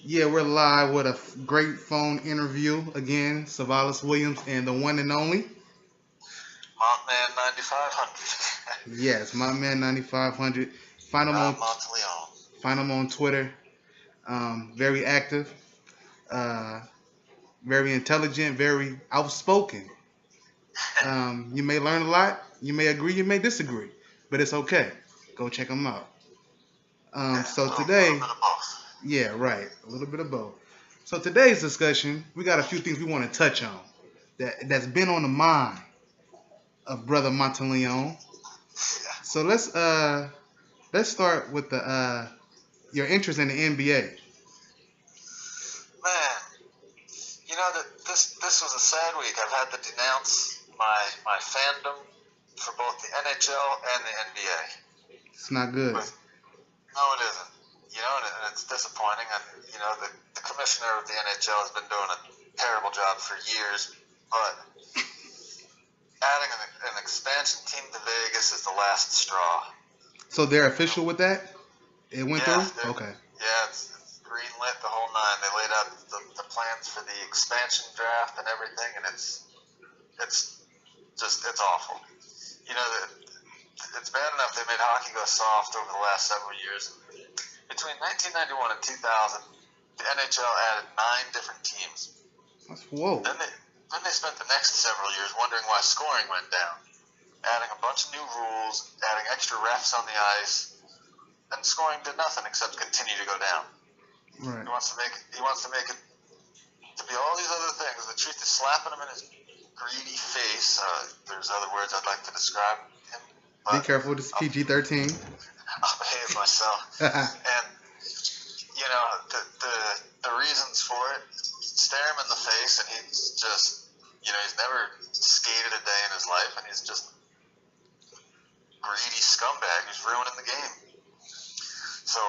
Yeah, we're live with a great phone interview again. Savalas Williams and the one and only. Montman 9500. Yes, my man 9500. Find him on Monteleone. find him on Twitter. Very active, uh, very intelligent, very outspoken. You may learn a lot. You may agree. You may disagree, but it's okay. Go check him out. So today, little bit of both. yeah, right, a little bit of both. So today's discussion, we got a few things we want to touch on that's been on the mind of Brother Monteleone. Yeah. So let's start with the your interest in the NBA. Man, that this was a sad week. I've had to denounce my fandom for both the NHL and the NBA. It's not good. No, it isn't. And it's disappointing. And the commissioner of the NHL has been doing a terrible job for years, but adding an expansion team to Vegas is the last straw. So they're official with that? It went through? Okay. Yeah, it's green lit the whole nine. They laid out the plans for the expansion draft and everything, and it's awful. It's bad enough they made hockey go soft over the last several years. Between 1991 and 2000, the NHL added 9 different teams. Whoa. Then they spent the next several years wondering why scoring went down, adding a bunch of new rules, adding extra refs on the ice, and scoring did nothing except continue to go down. Right. He wants to make it to be all these other things. The truth is slapping him in his greedy face. There's other words I'd like to describe him. Be careful, this is PG-13. I'll behave myself. And the reasons for it, stare him in the face, and he's just, he's never skated a day in his life, and he's just greedy scumbag who's ruining the game. So,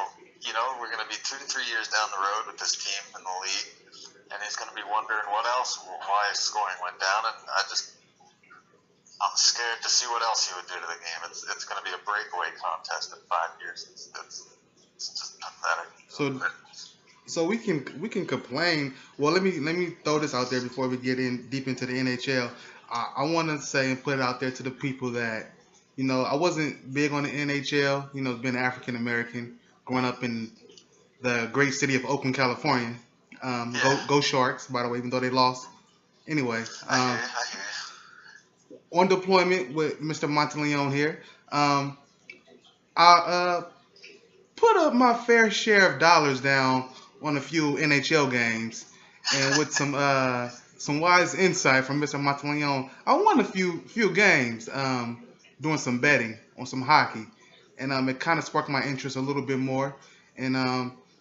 we're going to be 2 to 3 years down the road with this team in the league, and he's going to be wondering why his scoring went down, and I'm scared to see what else he would do to the game. It's going to be a breakaway contest in 5 years. It's just pathetic. So we can complain. Well, let me throw this out there before we get in deep into the NHL. I want to say and put it out there to the people that I wasn't big on the NHL. Being African American, growing up in the great city of Oakland, California. Go Sharks, by the way, even though they lost. Anyway. I hear you. On deployment with Mr. Monteleone here. I put up my fair share of dollars down on a few NHL games, and with some wise insight from Mr. Monteleone, I won a few games doing some betting on some hockey, and it kind of sparked my interest a little bit more, and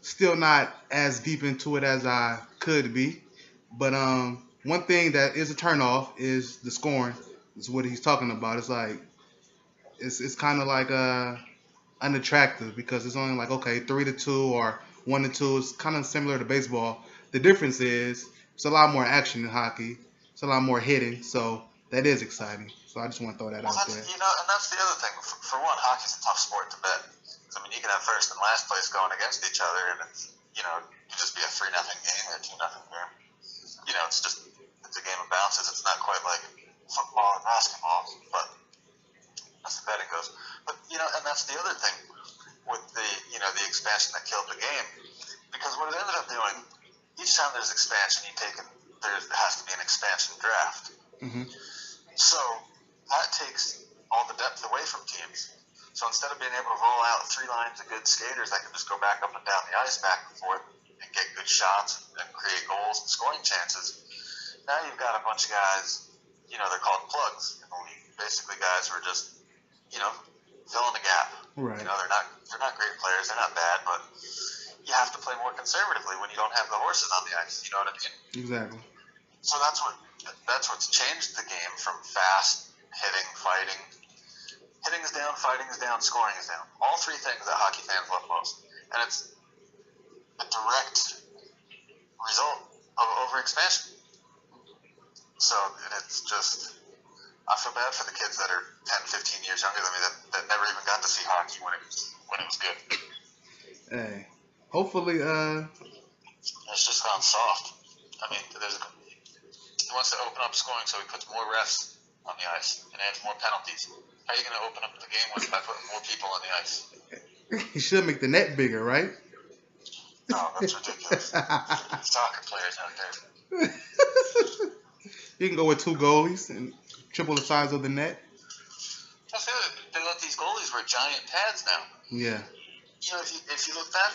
still not as deep into it as I could be, but one thing that is a turnoff is the scoring. Is what he's talking about. It's like it's kind of like unattractive because it's only like 3-2 or 1-2. It's kind of similar to baseball. The difference is it's a lot more action in hockey. It's a lot more hitting. So that is exciting. So I just want to throw that out there. And that's the other thing. For one, hockey's a tough sport to bet. You can have first and last place going against each other, and it's it could just be a 3-0 game or a 2-0 game. It's a game of bounces. It's not quite like football and basketball, but as the betting goes. But and that's the other thing with the the expansion that killed the game, because what it ended up doing, each time there's expansion, there has to be an expansion draft. Mm-hmm. So that takes all the depth away from teams. So instead of being able to roll out 3 lines of good skaters that can just go back up and down the ice back and forth and get good shots and create goals and scoring chances, now you've got a bunch of guys. They're called plugs in the league. Basically, guys who are just, filling the gap. Right. They're not great players. They're not bad, but you have to play more conservatively when you don't have the horses on the ice. You know what I mean? Exactly. So that's what's changed the game from fast hitting, fighting. Hitting is down, fighting is down, scoring is down. All 3 things that hockey fans love most, and it's a direct result of overexpansion. So it's just, I feel bad for the kids that are 10, 15 years younger than me that never even got to see hockey when it was good. Hey, hopefully It's just gone soft. I mean, he wants to open up scoring, so he puts more refs on the ice and adds more penalties. How are you going to open up the game by putting more people on the ice? He should make the net bigger, right? Oh, that's ridiculous. Soccer players out there. You can go with 2 goalies and triple the size of the net. That's it. They let these goalies wear giant pads now. Yeah. You know, if you look back,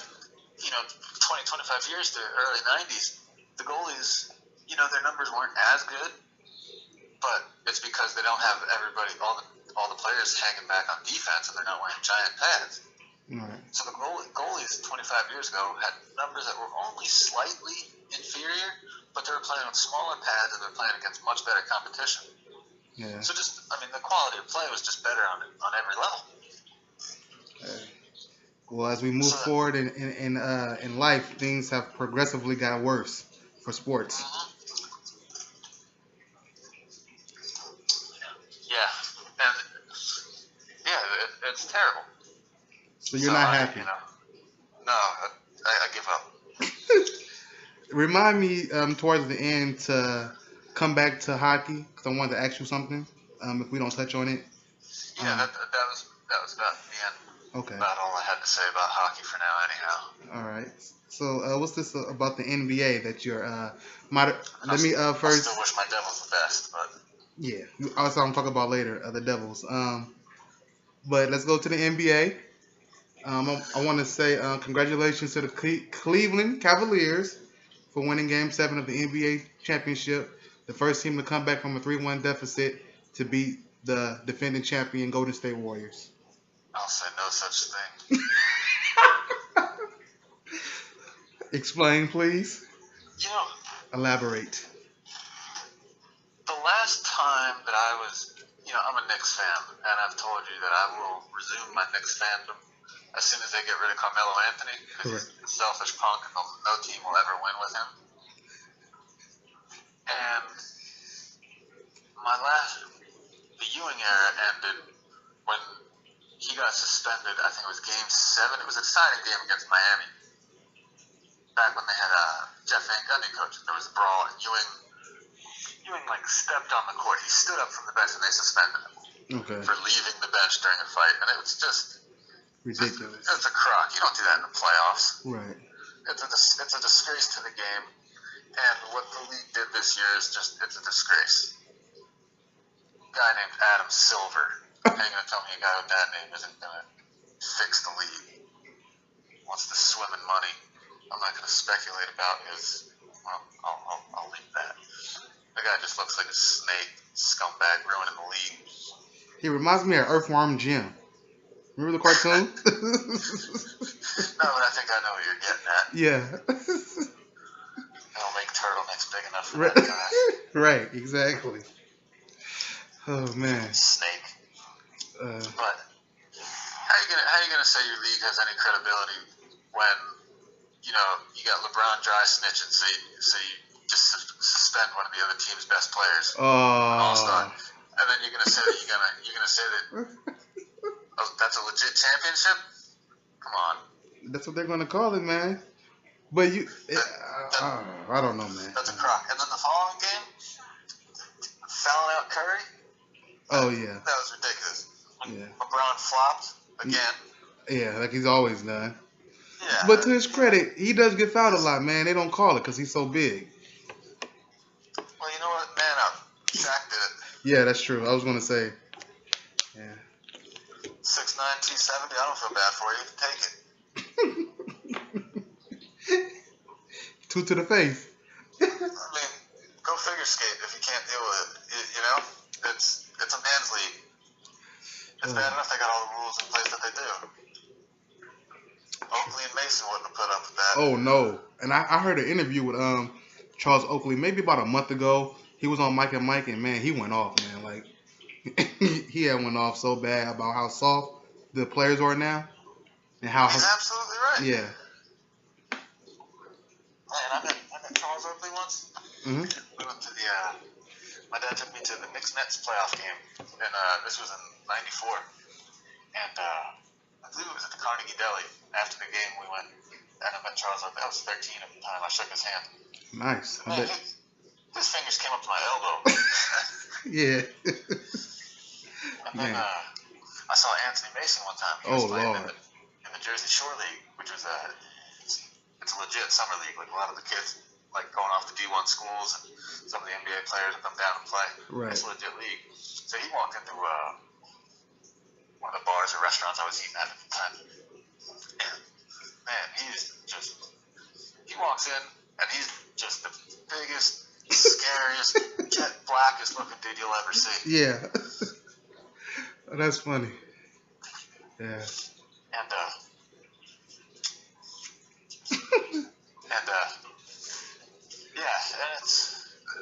20, 25 years to early 90s, the goalies, their numbers weren't as good, but it's because they don't have all the players hanging back on defense, and they're not wearing giant pads. Right. So the goalies 25 years ago had numbers that were only slightly inferior, but they were playing on smaller pads and they're playing against much better competition. Yeah. So the quality of play was just better on every level. Well, as we move forward in life, things have progressively got worse for sports. Mm-hmm. Yeah, it's terrible. So you're not happy? No, I give up. Remind me towards the end to come back to hockey, because I wanted to ask you something, if we don't touch on it. Yeah, that was about the end. Okay. About all I had to say about hockey for now, anyhow. All right. So what's this about the NBA that you're first. I still wish my Devils the best, but yeah, also I'm talking about later the Devils. But let's go to the NBA. I want to say congratulations to the Cleveland Cavaliers for winning Game 7 of the NBA championship. The first team to come back from a 3-1 deficit to beat the defending champion Golden State Warriors. I'll say no such thing. Explain, please. Elaborate. The last time that I was, I'm a Knicks fan, and I've told you that I will resume my Knicks fandom as soon as they get rid of Carmelo Anthony, because he's a selfish punk and no team will ever win with him. And the Ewing era ended when he got suspended. I think it was Game 7. It was a deciding game against Miami. Back when they had Jeff Van Gundy coaching, there was a brawl, and Ewing stepped on the court. He stood up from the bench, and they suspended him for leaving the bench during a fight. And it was just ridiculous. It's a crock. You don't do that in the playoffs. Right. It's a disgrace to the game. And what the league did this year is it's a disgrace. A guy named Adam Silver. How are you going to tell me a guy with that name isn't going to fix the league? Wants to swim in money. I'm not going to speculate about I'll leave that. The guy just looks like a snake, scumbag, ruining the league. He reminds me of Earthworm Jim. Remember the cartoon? No, but I think I know what you're getting at. Yeah. I'll make turtlenecks big enough for that guy. Right, exactly. Oh man. Snake. But how you gonna say your league has any credibility when you got LeBron dry snitching, so you just suspend one of the other team's best players, All-Star, and then you're gonna say that that's a legit championship? Come on. That's what they're gonna call it, man. But I don't know, man. That's a crock. And then the following game, fouling out Curry. Oh yeah. That was ridiculous. LeBron flopped again. Yeah, like he's always done. Yeah. But to his credit, he does get fouled a lot, man. They don't call it because he's so big. Well, you know what? Man up. Shaq did it. Yeah, that's true. I was gonna say. Yeah. 6'9", 270. I don't feel bad for you. Take it. 2 to the face. I mean, go figure skate if you can't deal with it. It's a man's league. It's bad enough they got all the rules in place that they do. Oakley and Mason wouldn't have put up with that. Oh no! And I heard an interview with Charles Oakley maybe about a month ago. He was on Mike and Mike, and man, he went off, man. Like he had went off so bad about how soft the players are now, and how he's absolutely right. Yeah. Man, I met Charles Oakley once. Mm-hmm. We went to my dad took me to the Knicks-Nets playoff game, and this was in '94, and I believe it was at the Carnegie Deli. After the game, we went and I met Charles. I was 13 at the time. I shook his hand. Nice. I Man, bet. his fingers came up to my elbow. Yeah. And then I saw Anthony Mason one time. He was playing in the Jersey Shore League, which was it's a legit summer league. Like a lot of the kids like going off to D1 schools, and some of the NBA players would come down and play. Right. It's a legit league. So he walked into one of the bars or restaurants I was eating at the time. And man, he walks in and he's just the biggest, scariest, jet blackest looking dude you'll ever see. Yeah. That's funny. Yeah. And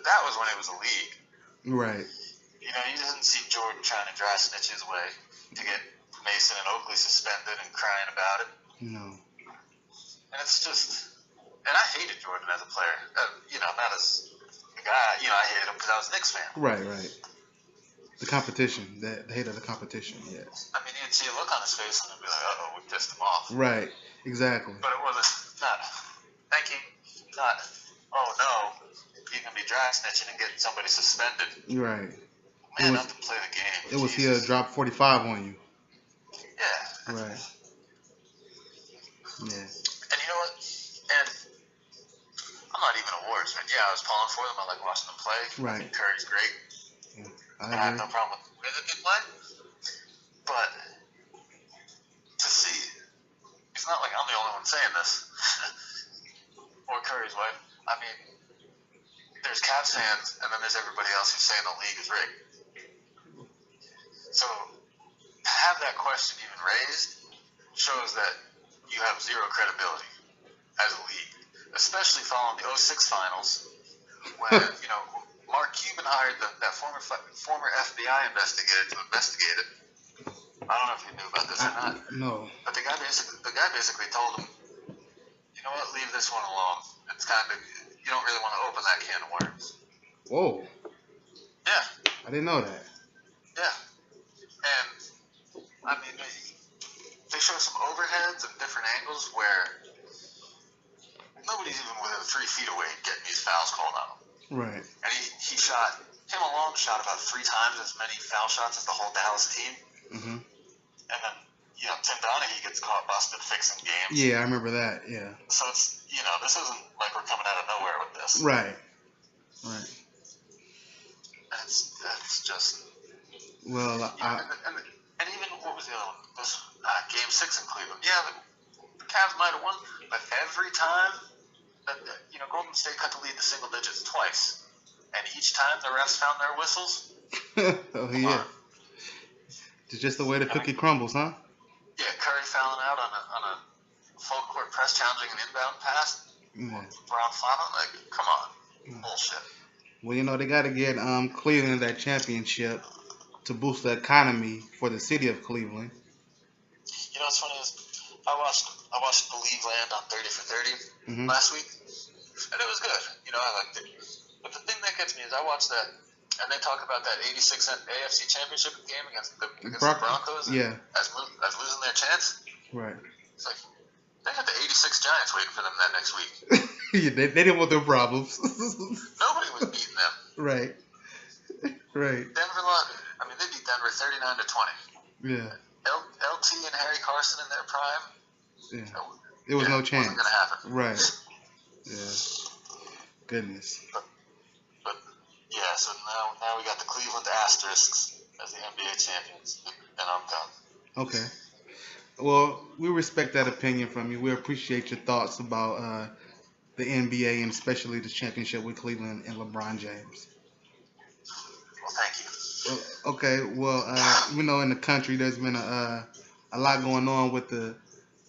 that was when it was a league. Right. You know, you didn't see Jordan trying to dry snitch his way to get Mason and Oakley suspended and crying about it. No. And it's just, and I hated Jordan as a player. Not as a guy. I hated him because I was a Knicks fan. Right. The competition, the hate of the competition, yeah. I mean, you'd see a look on his face and you'd be like, uh-oh, we pissed him off. Right, exactly. But it wasn't, not, thank you, not, oh no, you can be dry snitching and get somebody suspended. Right. Man, not to play the game. It was here drop 45 on you. Yeah. Right. Yeah. And you know what? And I'm not even awards, man. Yeah, I was pulling for them. I like watching them play. Right. I think Curry's great. Yeah. I have no problem with the way that they play. But to see, it's not like I'm the only one saying this. Or Curry's wife. I mean, there's Cavs fans, and then there's everybody else who's saying the league is rigged. So to have that question even raised shows that you have zero credibility as a league, especially following the 06 finals when, Mark Cuban hired that former FBI investigator to investigate it. I don't know if you knew about this or not. No. But the guy basically told him, you know what, leave this one alone. It's kind of, you don't really want to open that can of worms. Whoa. Yeah. I didn't know that. Yeah. And, I mean, they show some overheads and different angles where nobody's even within 3 feet away getting these fouls called on them. Right. And him alone shot about 3 times as many foul shots as the whole Dallas team. Mm-hmm. And then, Tim Donaghy gets caught busted fixing games. Yeah, I remember that, yeah. So it's, this isn't like we're coming out of nowhere with this. Right. And it's just... Well, and even, what was the other one? Game 6 in Cleveland. Yeah, the Cavs might have won, but every time that, Golden State cut the lead to single digits twice. And each time the refs found their whistles. Oh, yeah. It's just the way the cookie crumbles, huh? Yeah, Curry fouling out on a full court press challenging an inbound pass. Yeah. Brown fouling, like, come on. Bullshit. Well, they got to get Cleveland that championship to boost the economy for the city of Cleveland. You know what's funny is I watched Believe Land on 30 for 30 last week, and it was good. I liked it. But the thing that gets me is I watched that, and they talk about that 86 AFC Championship game against the Broncos as losing their chance. Right. It's like, they had the 86 Giants waiting for them that next week. Yeah, they didn't want their problems. Nobody was beating them. Right. Denver, they beat Denver 39-20. Yeah. LT and Harry Carson in their prime. Yeah. There was no chance. Wasn't going to happen. Right. Yeah. Goodness. But yeah, so now we got the Cleveland Asterisks as the NBA champions, and I'm done. Okay. Well, we respect that opinion from you. We appreciate your thoughts about the NBA and especially the championship with Cleveland and LeBron James. Well, thank you. Well, okay. Well, in the country, there's been a lot going on with the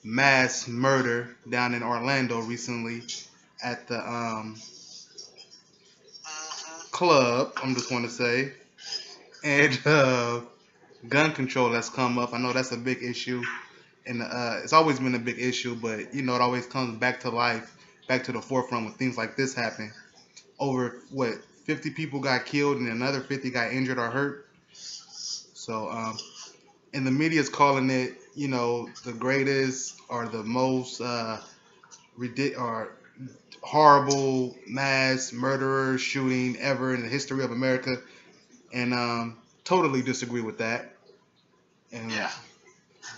mass murder down in Orlando recently at the club, I'm just going to say, and gun control has come up. I know that's a big issue, and it's always been a big issue, but it always comes back to life, back to the forefront when things like this happen. Over 50 people got killed and another 50 got injured or hurt. So and the media is calling it the greatest or the most or horrible mass murderer shooting ever in the history of America, and totally disagree with that. And Yeah.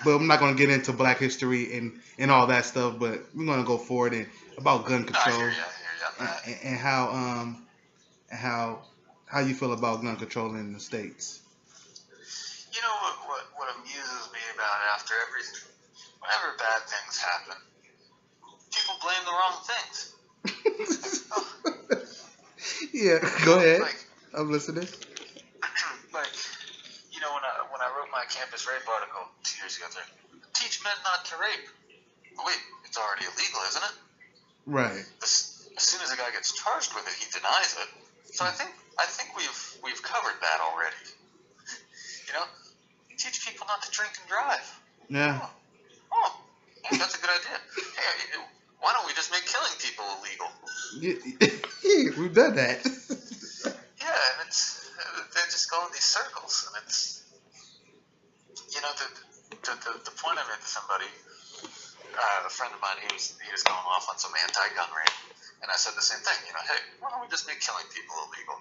but I'm not going to get into Black history and all that stuff. But we're going to go forward and about gun No, I hear control you. I hear you on that. and how you feel about gun control in the states. You know what amuses me about it after whenever bad things happen, people blame the wrong things. Yeah, go ahead. Like, I'm listening. like, you know, when I wrote my campus rape article 2 years ago, teach men not to rape. Oh, wait, it's already illegal, isn't it? Right. As soon as a guy gets charged with it, he denies it. So I think we've covered that already. You know, teach people not to drink and drive. Yeah. Oh, hey, that's a good idea. Hey, why don't we just make killing people illegal? Yeah, we've done that. Yeah, and they just go in these circles, and it's, you know, the point I made to somebody, a friend of mine, he was going off on some anti-gun rape, and I said the same thing. You know, hey, why don't we just make killing people illegal?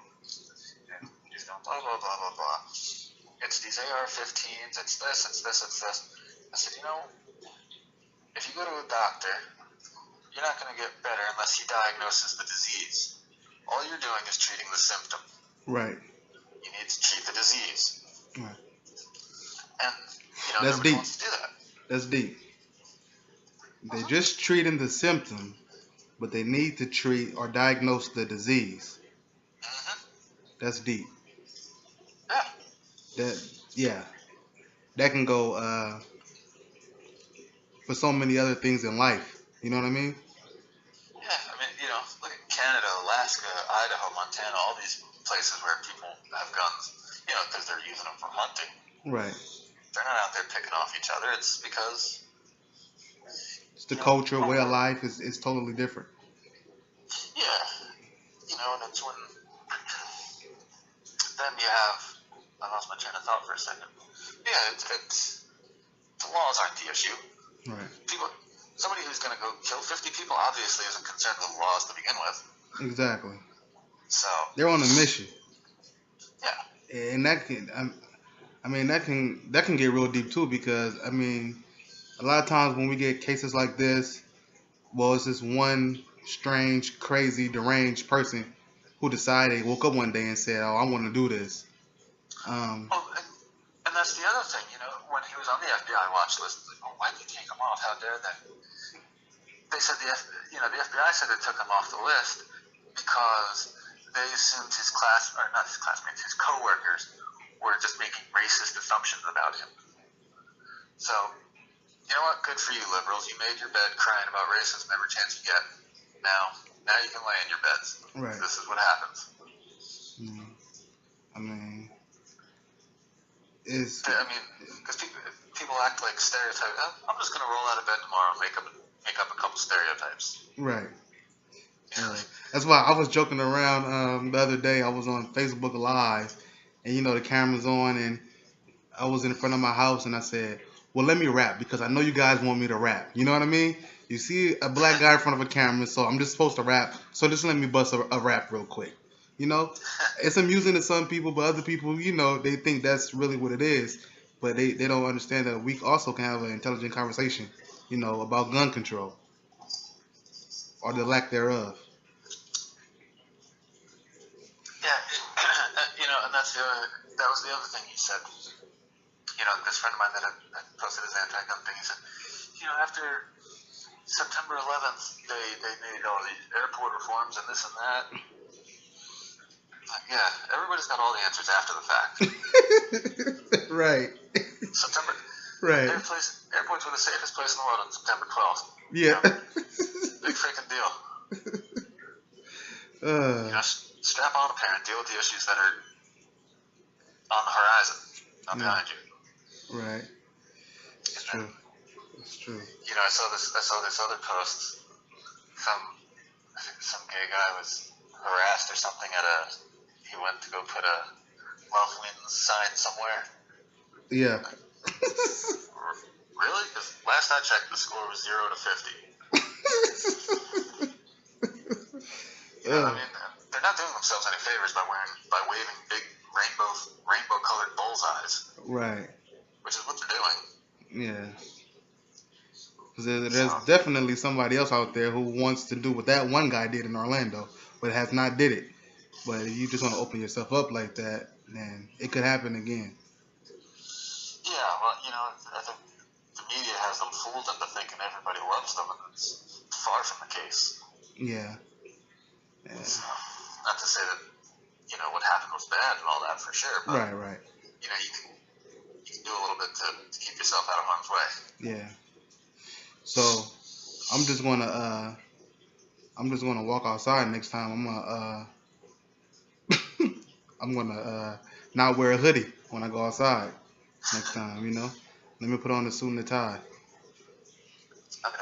And he's going blah blah blah blah blah. It's these AR-15s. It's this. It's this. It's this. I said, you know, if you go to a doctor, you're not going to get better unless he diagnoses the disease. All you're doing is treating the symptom. Right. You need to treat the disease. Right. And, you know, That's nobody deep. wants to do that. That's deep. They're just treating the symptom, but they need to treat or diagnose the disease. Mm-hmm. That's deep. Yeah. That can go for so many other things in life. You know what I mean? Yeah, I mean, you know, look at Canada, Alaska, Idaho, Montana, all these places where people have guns, you know, because they're using them for hunting. Right. They're not out there picking off each other. It's because It's the culture, way of life is totally different. yeah, you know, and it's when then you have, I lost my train of thought for a second. Yeah, it's the laws aren't the issue. Right. Somebody who's going to go kill 50 people obviously isn't concerned with the laws to begin with. Exactly. So they're on a mission. Yeah. And that can get real deep too, because I mean, a lot of times when we get cases like this, well, it's this one strange, crazy, deranged person who decided, woke up one day and said, "Oh, I want to do this." Well, and that's the other thing, you know, when he was on the FBI watch list, like, oh, why'd they take him off? How dare they? They said the FBI said they took him off the list because they assumed his coworkers were just making racist assumptions about him. So, you know what? Good for you, liberals. You made your bed crying about racism every chance you get. Now you can lay in your beds. Right. This is what happens. I mean, because people act like stereotypes. Oh, I'm just going to roll out of bed tomorrow and make up a couple stereotypes. Right. That's why I was joking around the other day. I was on Facebook Live, and you know the camera's on, and I was in front of my house, and I said, "Well, let me rap because I know you guys want me to rap." You know what I mean? You see a black guy in front of a camera, so I'm just supposed to rap. So just let me bust a rap real quick. You know, it's amusing to some people, but other people, you know, they think that's really what it is. But they don't understand that we also can have an intelligent conversation, you know, about gun control or the lack thereof. Yeah, you know, and that was the other thing he said. You know, this friend of mine that had posted his anti-gun thing, he said, you know, after September 11th, they made all these airport reforms and this and that. Like, yeah, everybody's got all the answers after the fact. Right. September. Right. Airports were the safest place in the world on September 12th. Yeah. You know, big freaking deal. You know, strap on a pair and deal with the issues that are on the horizon, not behind you. Right. It's true. It's true. You know, I saw this other post. Some gay guy was harassed or something he went to go put a Love Wins sign somewhere. Yeah. Really? Because last I checked, the score was 0 to 50. I mean, they're not doing themselves any favors by waving big rainbow colored bullseyes. Right. Which is what they're doing. Yeah. Because there's definitely somebody else out there who wants to do what that one guy did in Orlando, but has not did it. But if you just want to open yourself up like that, then it could happen again. Yeah, well, I think the media has them fooled into thinking everybody loves them, and it's far from the case. Yeah. So, not to say that, what happened was bad and all that for sure, but, right. You can do a little bit to keep yourself out of harm's way. Yeah. So, I'm just gonna walk outside next time. I'm gonna not wear a hoodie when I go outside next time. Let me put on the suit and the tie. I mean,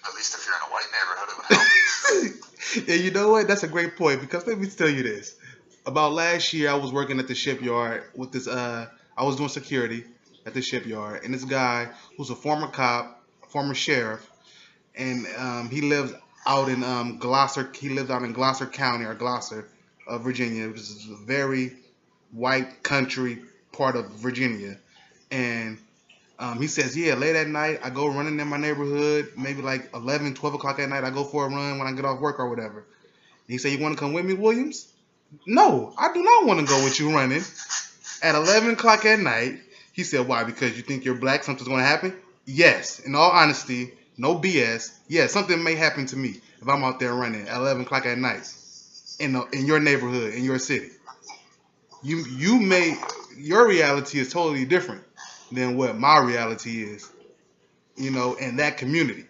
at least if you're in a white neighborhood, it would help. Yeah, you know what? That's a great point, because let me tell you this. About last year, I was working at the shipyard with this. I was doing security at the shipyard, and this guy who's a former cop, a former sheriff, and he lives out in Gloucester. He lives out in Gloucester County, or Gloucester, Virginia, which is a very white country part of Virginia. And he says, yeah, late at night, I go running in my neighborhood, maybe like 11, 12 o'clock at night, I go for a run when I get off work or whatever. And he said, you want to come with me, Williams? No, I do not want to go with you running at 11 o'clock at night. He said, why? Because you think you're black, something's going to happen? Yes. In all honesty, no BS. Yes, something may happen to me if I'm out there running at 11 o'clock at night in your neighborhood, in your city. Your reality is totally different than what my reality is, in that community.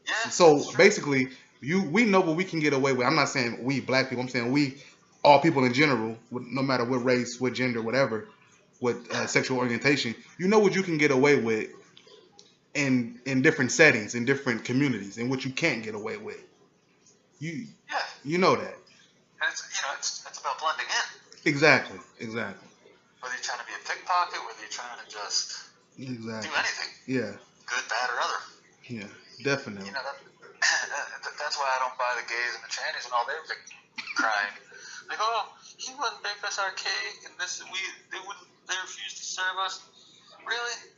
Yeah, so basically, we know what we can get away with. I'm not saying we black people. I'm saying we, all people in general, no matter what race, what gender, whatever, what sexual orientation. You know what you can get away with in different settings, in different communities, and what you can't get away with. You know that. And it's about blending in. Exactly. Whether you're trying to be a pickpocket, whether you're trying to just do anything. Yeah. Good, bad, or other. Yeah, definitely. That's why I don't buy the gays and the trannies and all their crying. Like, oh, he wouldn't bake us our cake, and they refused to serve us. Really?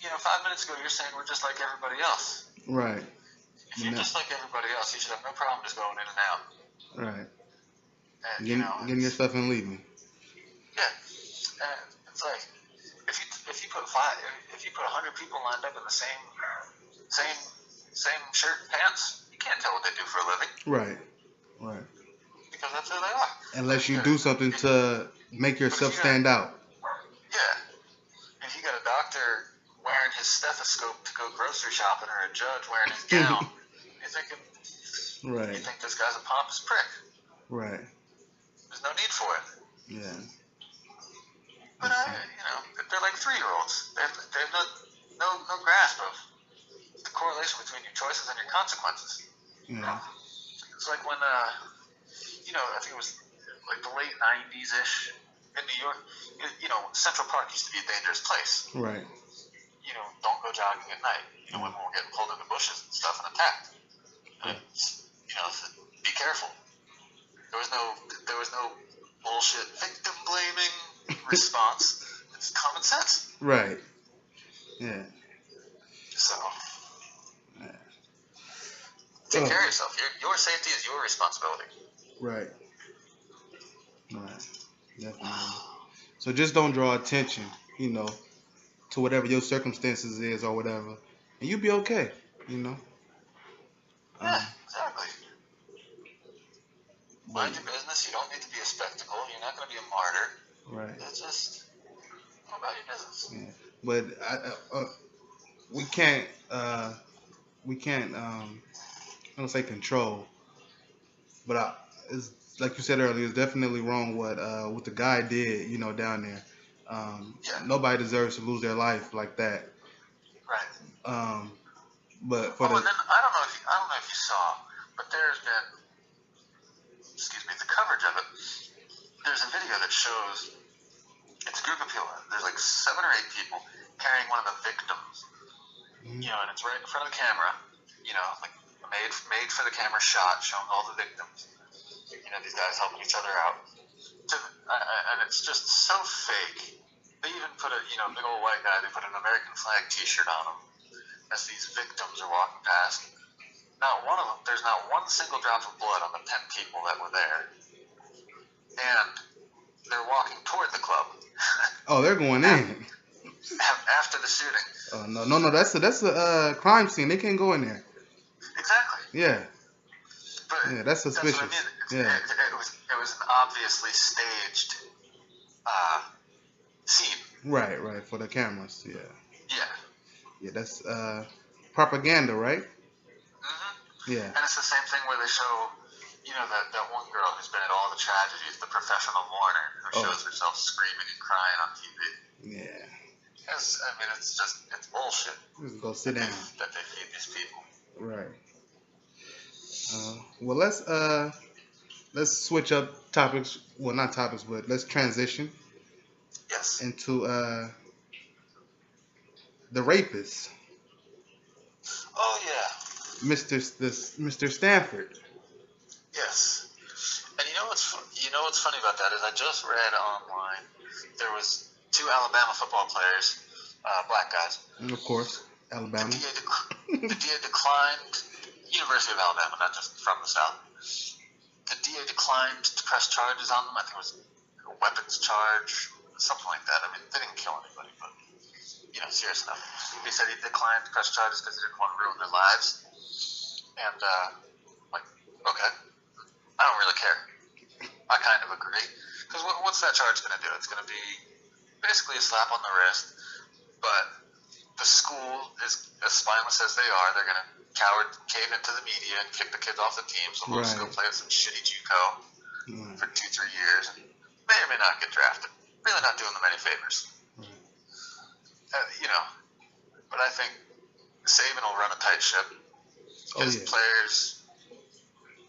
5 minutes ago you're saying we're just like everybody else. Right. If you're just like everybody else, you should have no problem just going in and out. Right. And, getting your stuff and leaving. Yeah. And it's like if you put 100 people lined up in the same shirt and pants, you can't tell what they do for a living. Right. Because that's who they are. Unless you do something to make yourself stand out. Yeah. If you got a doctor wearing his stethoscope to go grocery shopping, or a judge wearing his gown, you're thinking, right. You think this guy's a pompous prick. Right. There's no need for it. Yeah. But they're like 3-year-olds. They have no grasp of the correlation between your choices and your consequences. Yeah. It's like when I think it was like the late 90s-ish in New York. Central Park used to be a dangerous place. Right. Don't go jogging at night. Women were getting pulled in the bushes and stuff and attacked. And, be careful. There was no bullshit victim blaming response. It's common sense. Right. Yeah. So, take care of yourself. Your safety is your responsibility. Right. Definitely. So just don't draw attention, to whatever your circumstances is or whatever, and you'll be okay, Yeah, exactly. Mind your business. You don't need to be a spectacle. You're not going to be a martyr. Right. It's just go about your business. Yeah. But we can't. I don't say control, but it's like you said earlier. It's definitely wrong what the guy did. Down there. Nobody deserves to lose their life like that. Right. But and then I don't know if you saw, but there's been, the coverage of it. There's a video that shows it's a group of people. There's like 7 or 8 people carrying one of the victims. And it's right in front of the camera. Like made for the camera shot, showing all the victims. These guys helping each other out. And it's just so fake. They even put a big old white guy. They put an American flag T-shirt on him as these victims are walking past. Not one of them. There's not one single drop of blood on the 10 people that were there. And they're walking toward the club. Oh, they're going in. After the shooting. Oh, no. That's a crime scene. They can't go in there. Exactly. Yeah. But yeah, that's suspicious. That's what I mean. It was an obviously staged scene. Right. For the cameras. Yeah. Yeah. Yeah, that's propaganda, right? Mm-hmm. Yeah. And it's the same thing where they show, that one girl who's been at all the tragedies, the professional mourner, who shows herself screaming and crying on TV. Yeah. It's bullshit. Just go sit down. That they feed these people. Right. Well, let's switch up topics. Well, not topics, but let's transition. Yes. Into the rapist. Oh yeah. Mr. Stanford. Yes. And what's funny about that is I just read online there was 2 Alabama football players, black guys. Of course, Alabama. The DA declined. University of Alabama, not just from the South. The DA declined to press charges on them. I think it was a weapons charge, something like that. I mean, they didn't kill anybody, but serious enough. He said he declined to press charges because he didn't want to ruin their lives. And okay, I don't really care. I kind of agree. Because what's that charge going to do? It's going to be basically a slap on the wrist. But the school is as spineless as they are. They're going to cave into the media and kick the kids off the team. So we'll just go play with some shitty JUCO for 2-3 years, and may or may not get drafted. Really not doing them any favors. But I think Saban will run a tight ship. His players,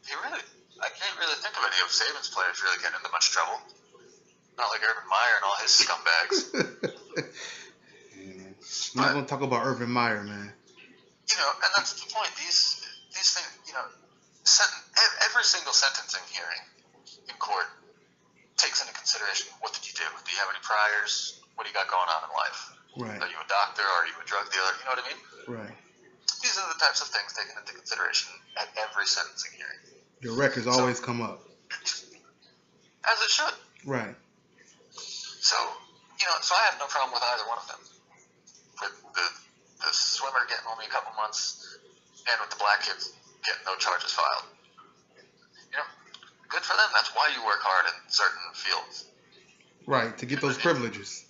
I can't really think of any of Saban's players really getting into much trouble. Not like Urban Meyer and all his scumbags. I'm not going to talk about Urban Meyer, man. And that's the point. These things, every single sentencing hearing in court takes into consideration, what did you do? Do you have any priors? What do you got going on in life? Right. Are you a doctor? Are you a drug dealer? You know what I mean? Right. These are the types of things taken into consideration at every sentencing hearing. Your records always come up. As it should. Right. So I have no problem with either one of them. With the swimmer getting only a couple months, and with the black kids getting no charges filed. Good for them. That's why you work hard in certain fields. Right, to get those privileges.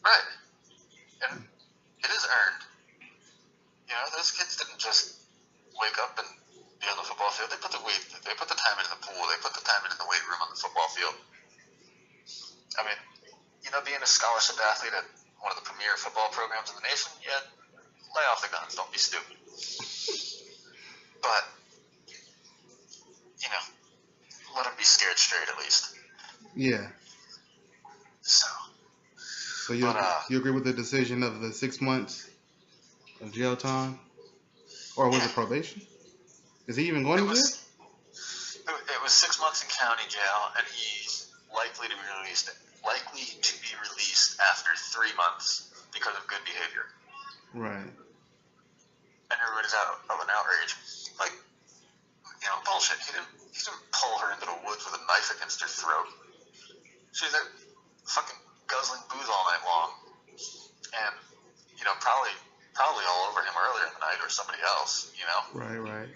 Right. And it is earned. Those kids didn't just wake up and be on the football field. They put the time into the pool. They put the time into the weight room on the football field. I mean, being a scholarship athlete at one of the premier football programs in the nation, lay off the guns. Don't be stupid. But, let them be scared straight at least. Yeah. So you agree with the decision of the 6 months of jail time? Or was it probation? Is he even going to jail? It was 6 months in county jail, and he's likely to be released after 3 months because of good behavior. Right. And everybody's out of an outrage. Bullshit. He didn't pull her into the woods with a knife against her throat. She's there fucking guzzling booze all night long. And, probably all over him earlier in the night or somebody else, Right.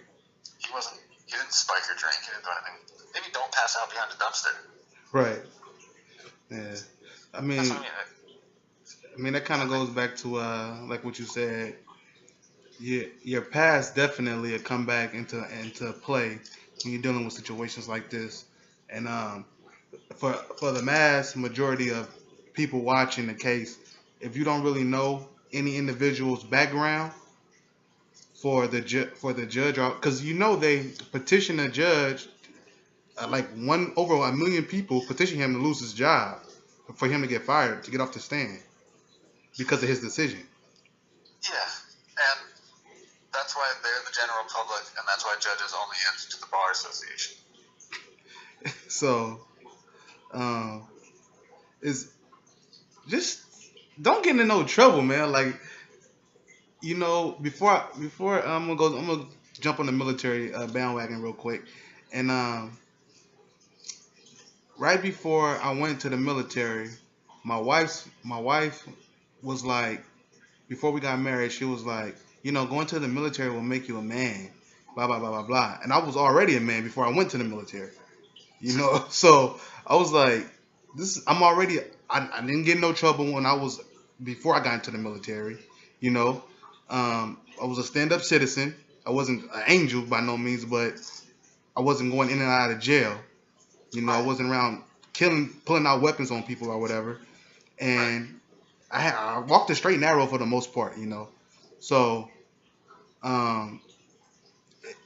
He didn't spike her drink. He didn't do anything. Maybe don't pass out behind a dumpster. Right. Yeah. I mean, That's what I mean. That kind of goes back to, like what you said. Your past definitely will come back into play when you're dealing with situations like this. And for the mass majority of people watching the case, if you don't really know any individual's background for the judge, because they petition the judge, over 1 million people petition him to lose his job, for him to get fired, to get off the stand because of his decision. Yeah, and that's why they're the general public, and that's why judges only answer to the bar association. So, is just don't get into no trouble, man. Like, before I'm gonna jump on the military bandwagon real quick, and right before I went to the military, my wife was like, before we got married, she was like, going to the military will make you a man, blah blah blah blah blah. And I was already a man before I went to the military, So I was like, I'm already. I didn't get in no trouble when I was before I got into the military, you know. I was a stand-up citizen. I wasn't an angel by no means, but I wasn't going in and out of jail. I wasn't around pulling out weapons on people or whatever. And I walked the straight and narrow for the most part. So um,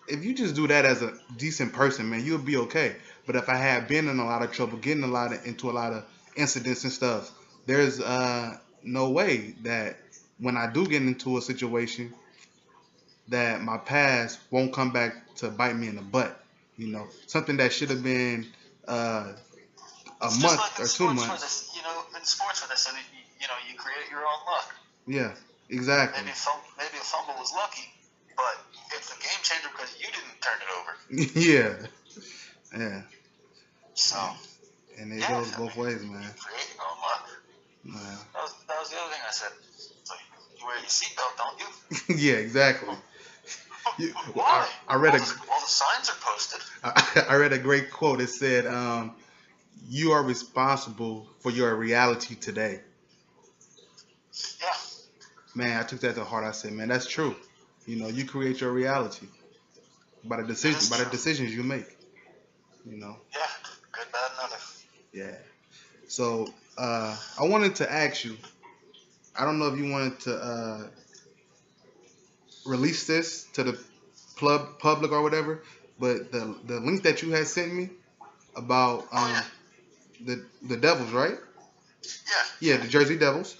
if you just do that as a decent person, man, you'll be okay. But if I had been in a lot of trouble, getting into a lot of incidents and stuff, there's no way that when I do get into a situation that my past won't come back to bite me in the butt. Something that should have been a It's just month like or 2 months. In sports for this, you create your own luck. Yeah, exactly. Maybe a fumble was lucky, but it's a game changer because you didn't turn it over. Yeah. So. And it goes both ways, man. You create your own luck. Man. That was the other thing I said. So you wear your seatbelt, don't you? Yeah, exactly. Why? I read all the signs are posted. I read a great quote. It said, "You are responsible for your reality today." Yeah. Man, I took that to heart. I said, "Man, that's true. You create your reality by the decisions you make." Yeah, good, bad, and other. Yeah. So I wanted to ask you. I don't know if you wanted to release this to the public or whatever, but the link that you had sent me about the Devils, right? Yeah. Yeah, the Jersey Devils,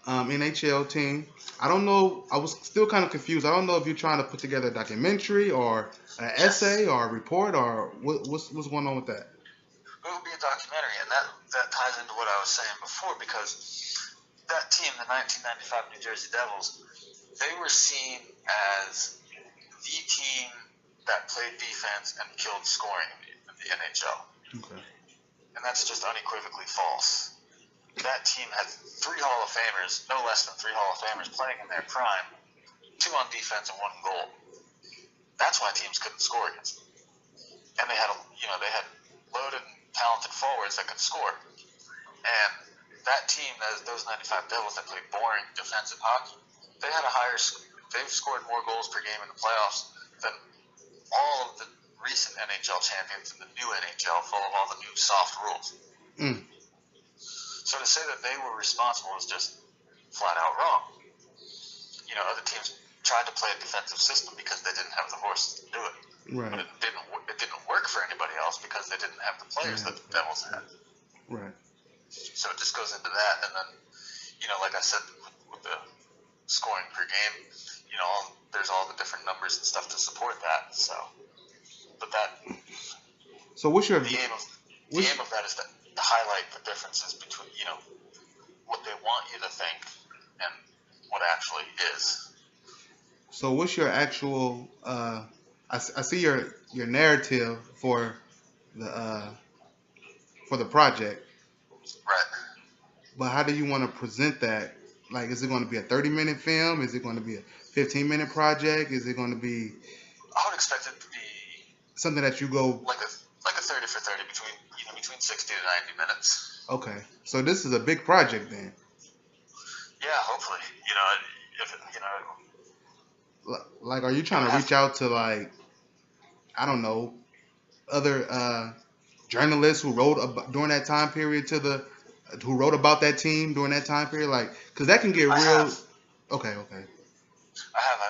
NHL team. I don't know. I was still kind of confused. I don't know if you're trying to put together a documentary or an essay or a report or what's going on with that. It would be a documentary, and that ties into what I was saying before, because that team, the 1995 New Jersey Devils, they were seen as the team that played defense and killed scoring in the NHL. Okay. And that's just unequivocally false. That team had 3 Hall of Famers, no less than 3 Hall of Famers playing in their prime, 2 on defense and 1 goal. That's why teams couldn't score against them. And they had loaded and talented forwards that could score. And that team, those 95 Devils that played boring defensive hockey, they've scored more goals per game in the playoffs than all of the recent NHL champions in the new NHL, full of all the new soft rules. So to say that they were responsible is just flat out wrong. Other teams tried to play a defensive system because they didn't have the horses to do it. Right. But it didn't work for anybody else because they didn't have the players that the Devils had. Right. So it just goes into that, and then, like I said, with the scoring per game, there's all the different numbers and stuff to support that. So what's your the aim of that is to highlight the differences between what they want you to think and what actually is. So what's your actual? I see your narrative for the project. Right. But how do you want to present that? Like, is it going to be a 30-minute film? Is it going to be a 15-minute project? Is it going to be? I would expect it to be something that you go like a 30 for 30 between 60 to 90 minutes. Okay, so this is a big project then. Yeah, hopefully. Like, are you trying to reach out to, like, I don't know, other journalists who wrote during that time period who wrote about that team during that time period? Like, because that can get real. Okay. I have.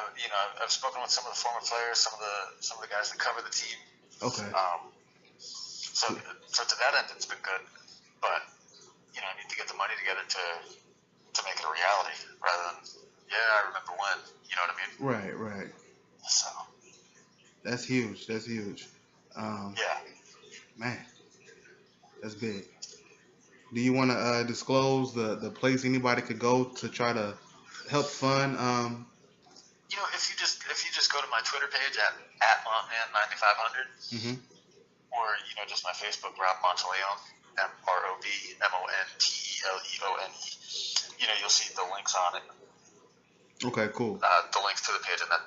I've spoken with some of the former players, some of the guys that cover the team. Okay. So to that end, it's been good, but I need to get the money together to make it a reality, rather than I remember when. You know what I mean? Right. So That's huge. That's huge. yeah. Man, that's big. Do you want to disclose the place anybody could go to try to help fund? If you just go to my Twitter page at Montman9500, Mhm. or just my Facebook, Rob Monteleone, RobMonteleone. You'll see the links on it. Okay, cool. The links to the page, and that's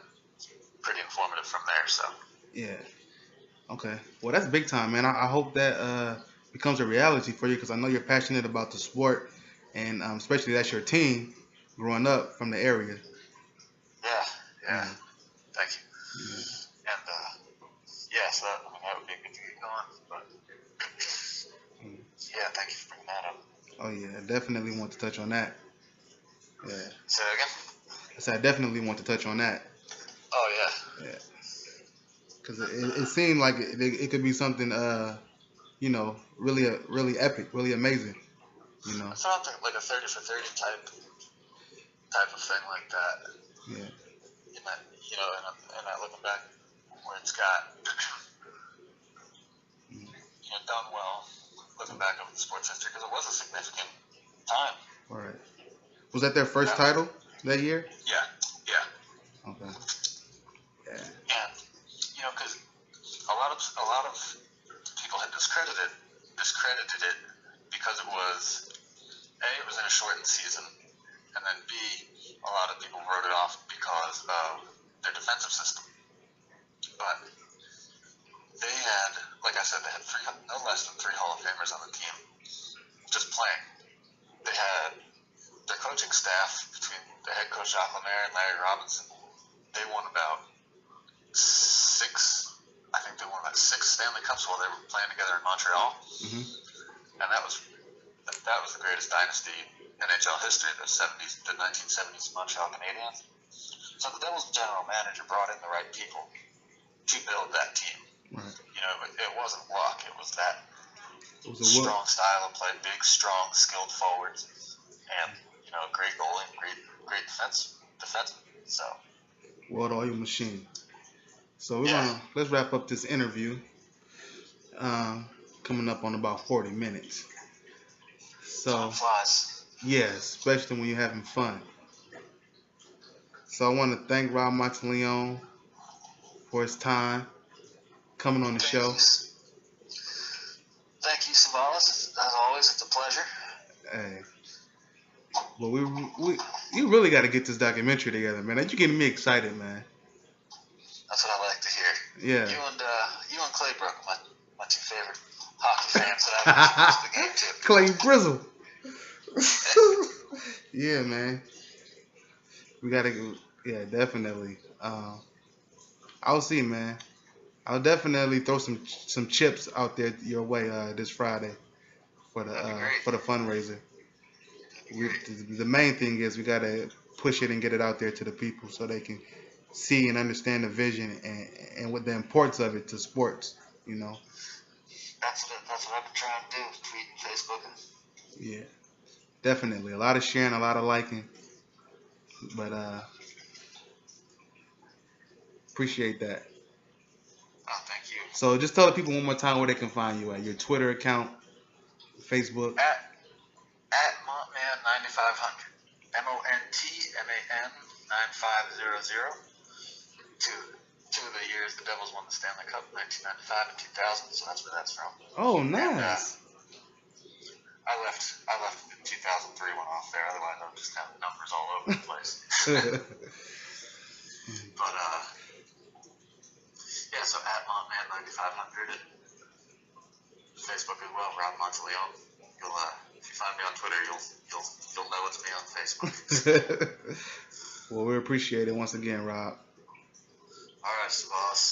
pretty informative from there. So Yeah. Okay. Well, that's big time, man. I hope that becomes a reality for you because I know you're passionate about the sport, and especially that's your team growing up from the area. yeah. Yeah. Thank you. Yeah. And so that would be good to get going. But yeah, thank you for bringing that up. Oh yeah, I definitely want to touch on that. Yeah. Say that again. I said I definitely want to touch on that. Oh yeah. Yeah. Because it seemed like it could be something, really epic, really amazing. Something like a 30 for 30 type of thing like that. Yeah. And that looking back where it's got done well, looking back over the sports history, because it was a significant time. All right. Was that their first title that year? Yeah. Okay. Yeah. And because a lot of people had discredited it because it was it was in a shortened season, and then B, a lot of people wrote it off because of their defensive system. But they had, like I said, they had no less than 3 Hall of Famers on the team just playing. They had their coaching staff, between the head coach Jacques Lemaire and Larry Robinson, they won about 6 Stanley Cups while they were playing together in Montreal. Mhm. And that was the greatest dynasty in NHL history, the 1970s Montreal Canadiens. So the Devils' general manager brought in the right people to build that team. Right. It wasn't luck. It was that It was strong style of play, big, strong, skilled forwards, and a great goalie, great defense. So well-oiled machine. So let's wrap up this interview. Coming up on about 40 minutes. So time flies. yeah, especially when you're having fun. So I want to thank Rob Monteleone for his time coming on the show. Thank you, Savalas. As always, it's a pleasure. Hey. Well, you really got to get this documentary together, man. You're getting me excited, man. That's what I like to hear. Yeah. You and Claybrook, my 2 favorite hockey fans that I've watched the game to. Clay Brizzle. Yeah, man. We gotta go. Yeah, definitely. I'll see, man. I'll definitely throw some chips out there your way this Friday for the fundraiser. The main thing is we gotta push it and get it out there to the people so they can see and understand the vision and what the importance of it to sports. That's what I've been trying to do, tweeting, Facebooking. Yeah, definitely. A lot of sharing, a lot of liking, but appreciate that. Oh, thank you. So just tell the people one more time where they can find you at your Twitter account, Facebook. At Montman9500. MONTMAN 9500. Two of the years the Devils won the Stanley Cup, 1995 and 2000. So that's where that's from. Oh, nice. And, I left in 2003 went off there. Otherwise, I'm just counting numbers all over the place. But so at Montman9500 and Facebook as well, Rob Monteleone. If you find me on Twitter, you'll know it's me on Facebook. Well, we appreciate it once again, Rob. All right, boss.